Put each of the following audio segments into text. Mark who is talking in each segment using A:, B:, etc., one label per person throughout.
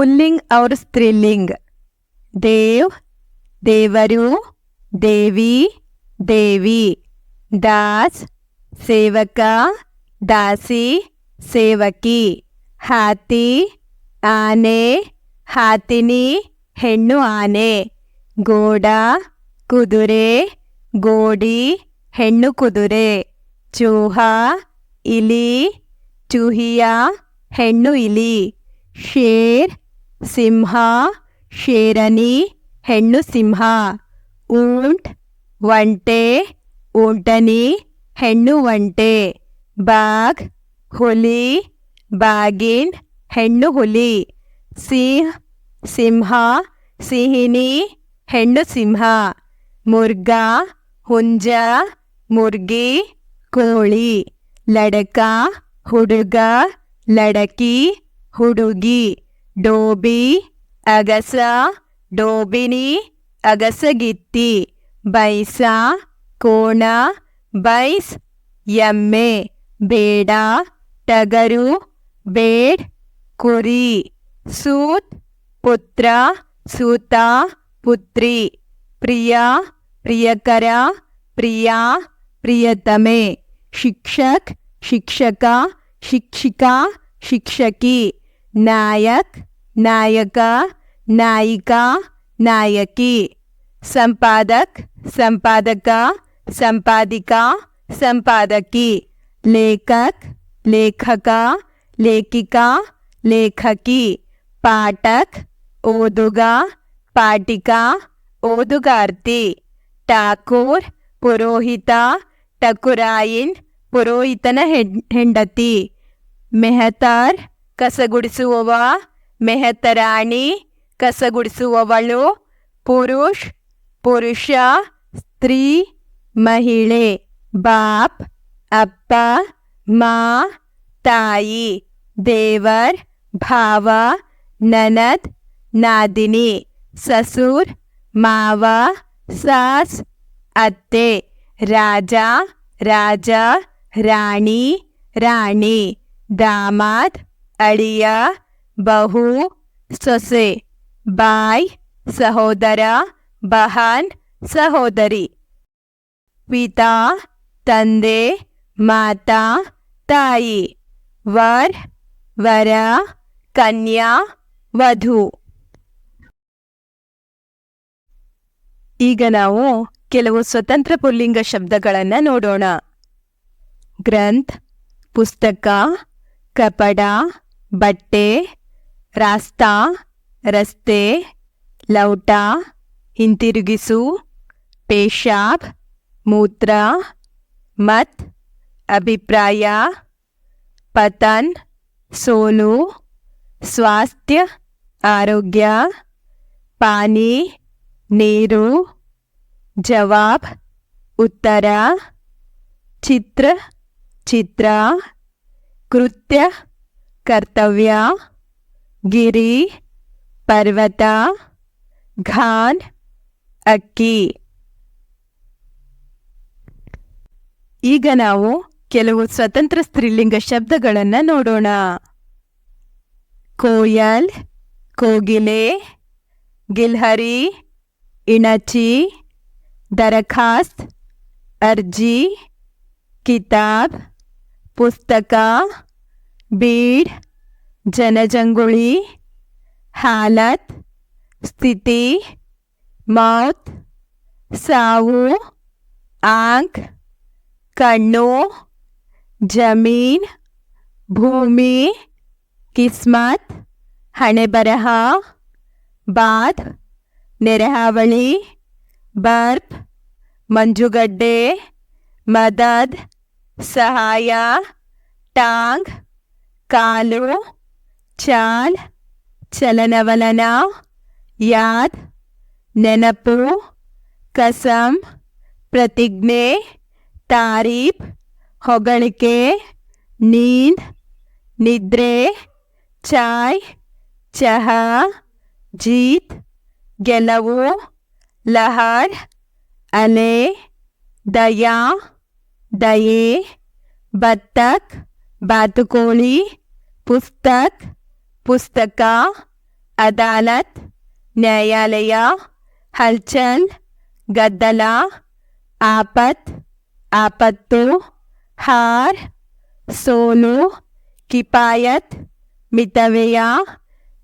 A: Pulling और स्त्रीलिंग। देव, देवरु, देवी, देवी। दास, सेवक, दासी, सेवकी। हाथी, आने, हाथिनी, ಹೆಣ್ಣು ಆನೆ। ಗೋಡ, ಕುದುರೆ, ಗೋಡಿ, ಹೆಣ್ಣು ಕುದುರೆ। ಚೂಹ, ಇಲಿ, ಚೂಹಿಯ, ಹೆಣ್ಣು ಇಲಿ। ಶೇರ್, ಸಿಂಹ, ಶೇರನಿ, ಹೆಣ್ಣು ಸಿಂಹ। ಊಂಟ್, ಒಂಟೆ, ಊಂಟನಿ, ಹೆಣ್ಣು ಒಂಟೆ। ಬಾಘ್, ಹುಲಿ, ಬಾಗಿನ್, ಹೆಣ್ಣು ಹುಲಿ। ಸಿಂಹ್, ಸಿಂಹ, ಸಿಂಹಿಣಿ, ಹೆಣ್ಣು ಸಿಂಹ। ಮುರ್ಗ, ಹುಂಜ, ಮುರ್ಗಿ, ಕೋಳಿ। ಲಡಕ, ಹುಡುಗ, ಲಡಕಿ, ಹುಡುಗಿ। ಡೋಬಿ, ಅಗಸ, ಡೋಬಿನಿ, ಅಗಸಗಿತ್ತಿ। ಬೈಸ, ಕೋಣ, ಬೈಸ್, ಎಮ್ಮೆ। ಬೇಡ, ಟಗರು, ಬೇಡ್, ಕುರಿ। ಸೂತ್, ಪುತ್ರ, ಸೂತ, ಪುತ್ರಿ। ಪ್ರಿಯ, ಪ್ರಿಯಕರ, ಪ್ರಿಯ, ಪ್ರಿಯತಮೆ। ಶಿಕ್ಷಕ್, ಶಿಕ್ಷಕ, ಶಿಕ್ಷಿಕಾ, ಶಿಕ್ಷಕಿ। ನಾಯಕ್, ನಾಯಕ, ನಾಯಿಕಾ, ನಾಯಕಿ। ಸಂಪಾದಕ್, ಸಂಪಾದಕ, ಸಂಪಾದಿಕಾ, ಸಂಪಾದಕಿ। ಲೇಖಕ್, ಲೇಖಕ, ಲೇಖಿಕಾ, ಲೇಖಕಿ। ಪಾಠಕ್, ಓದುಗ, ಪಾಠಿಕ, ಓದುಗಾರ್ತಿ। ಠಾಕೂರ್, ಪುರೋಹಿತ, ಠಕುರಾಯಿನ್, ಪುರೋಹಿತನ ಹೆಂಡತಿ। ಮೆಹತಾರ್, ಕಸಗುಡಿಸುವವ, ಮೆಹತರಾಣಿ, ಕಸಗುಡಿಸುವವಳು। ಪುರುಷ್, ಪುರುಷ, ಸ್ತ್ರೀ, ಮಹಿಳೆ। ಬಾಪ್, ಅಪ್ಪ, ಮಾ, ತಾಯಿ। ದೇವರ್, ಭಾವ, ನನದ್, ನಾದಿನಿ। ಸಸುರ್, ಮಾವ, ಸಾಸ್, ಅತ್ತೆ। ರಾಜ, ರಾಜ, ರಾಣಿ, ರಾಣಿ। ದಾಮಾದ್, ಅಳಿಯ, ಬಹು, ಸೊಸೆ। ಬಾಯ್, ಸಹೋದರ, ಬಹನ್, ಸಹೋದರಿ। ಪಿತಾ, ತಂದೆ, ಮಾತಾ, ತಾಯಿ। ವರ್, ವರ, ಕನ್ಯಾ, ವಧು. ಈಗ ನಾವು ಕೆಲವು ಸ್ವತಂತ್ರ ಪುಲ್ಲಿಂಗ ಶಬ್ದಗಳನ್ನು ನೋಡೋಣ. ಗ್ರಂಥ್, ಪುಸ್ತಕ, ಕಪಡ, ಬಟ್ಟೆ. ರಾಸ್ತಾ, ರಸ್ತೆ. ಲೌಟ, ಹಿಂತಿರುಗಿಸು. ಪೇಶಾಬ್, ಮೂತ್ರ. ಮತ್, ಅಭಿಪ್ರಾಯ. ಪತನ್, ಸೋಲು. ಸ್ವಾಸ್ಥ್ಯ, ಆರೋಗ್ಯ. ಪಾನಿ, ನೀರು. ಜವಾಬ್, ಉತ್ತರ. ಚಿತ್ರ, ಚಿತ್ರ. ಕೃತ್ಯ, ಕರ್ತವ್ಯ. ಗಿರಿ, ಪರ್ವತ. ಘಾನ್, ಅಕ್ಕಿ. ಈಗ ನಾವು ಕೆಲವು ಸ್ವತಂತ್ರ ಸ್ತ್ರೀಲಿಂಗ ಶಬ್ದಗಳನ್ನು ನೋಡೋಣ. ಕೋಯಲ್, ಕೋಗಿಲೆ. ಗಿಲ್ಹರಿ, ಇಣಚಿ. ದರಖಾಸ್ತ್, ಅರ್ಜಿ. ಕಿತಾಬ್, ಪುಸ್ತಕ. ಬೀಡ್, ಜನಜಂಗುಳಿ. ಹಾಲತ್, ಸ್ಥಿತಿ. ಮೌತ್, ಸಾವು. ಆಂಕ್, ಕಣ್ಣು. ಜಮೀನ್, ಭೂಮಿ. ಕಿಸ್ಮತ್, ಹಣೆಬರಹ. ಬಾದ್, ನೆರೆಹಾವಳಿ. ಬರ್ಪ್, ಮಂಜುಗಡ್ಡೆ. ಮದದ್, ಸಹಾಯ. ಟಾಂಗ್, ಕಾಲು. ಚಾಲ್, ಚಲನವಲನ. ಯಾದ್, ನೆನಪು. ಕಸಮ್, ಪ್ರತಿಜ್ಞೆ. ತಾರೀಫ್, ಹೊಗಳಿಕೆ. ನೀಂದ್, ನಿದ್ರೆ. ಚಾಯ್, ಚಹಾ. ಜೀತ್, ಗೆಲುವು. ಲಹರ್, ಅಲೆ. ದಯಾ, ದಯೆ. ಬತ್ತಕ್, ಬಾತುಕೋಳಿ. ಪುಸ್ತಕ್, ಪುಸ್ತಕ. ಅದಾಲತ್ ನ್ಯಾಯಾಲಯ, ಹಲ್ಚಲ್ ಗದ್ದಲ, ಆಪತ್ ಆಪತ್ತು, ಹಾರ್ ಸೋಲು, ಕಿಫಾಯತ್ ಮಿತವ್ಯಯ,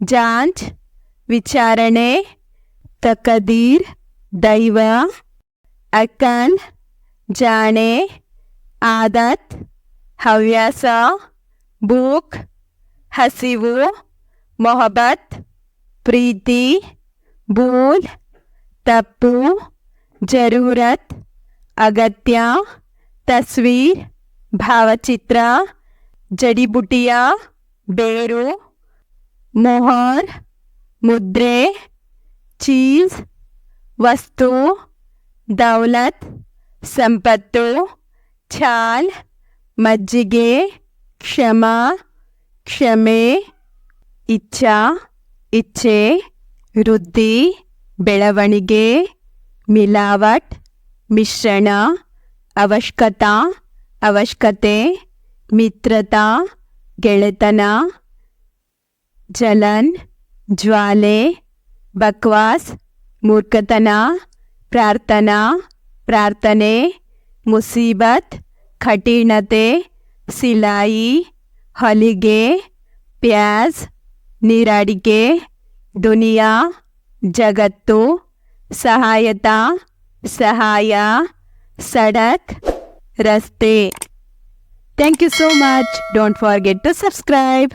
A: ಜಾಂಚ್ ವಿಚಾರಣೆ, ತಕದೀರ್ ದೈವ, ಅಕಲ್ ಜಾಣೆ, ಆದತ್ ಹವ್ಯಾಸ, ಭೂಕ್ ಹಸಿವು, ಮೊಹಬತ್ ಪ್ರೀತಿ, ಭೂಲ್ ತಪ್ಪು, ಜರೂರತ್ ಅಗತ್ಯ, ತಸ್ವೀರ್ ಭಾವಚಿತ್ರ, ಜಡಿಬುಟಿಯ ಬೇರು, ಮೊಹರ್ ಮುದ್ರೆ, ಚೀಸ್ ವಸ್ತು, ದೌಲತ್ ಸಂಪತ್ತು, ಛಾಲ್ ಮಜ್ಜಿಗೆ, ಕ್ಷಮ ಕ್ಷಮೆ, ಇಚ್ಛಾ ಇಚ್ಛೆ, ವೃದ್ಧಿ ಬೆಳವಣಿಗೆ, ಮಿಲಾವಟ್ ಮಿಶ್ರಣ, ಅವಶ್ಯಕತಾ ಅವಶ್ಯಕತೆ, ಮಿತ್ರತಾ ಗೆಳೆತನ, ಜಲನ್ ಜ್ವಾಲೆ, ಬಕ್ವಾಸ್ ಮೂರ್ಖತನ, ಪ್ರಾರ್ಥನಾ ಪ್ರಾರ್ಥನೆ, ಮುಸೀಬತ್ ಕಠಿಣತೆ, ಸಿಲಾಯಿ ಹೊಲಿಗೆ, ಪ್ಯಾಜ್ ನೀರಾಡಿಕೆ, ದುನಿಯಾ ಜಗತ್ತು, ಸಹಾಯತಾ ಸಹಾಯ, ಸಡಕ್ ರಸ್ತೆ. Thank you so much. Don't forget to subscribe.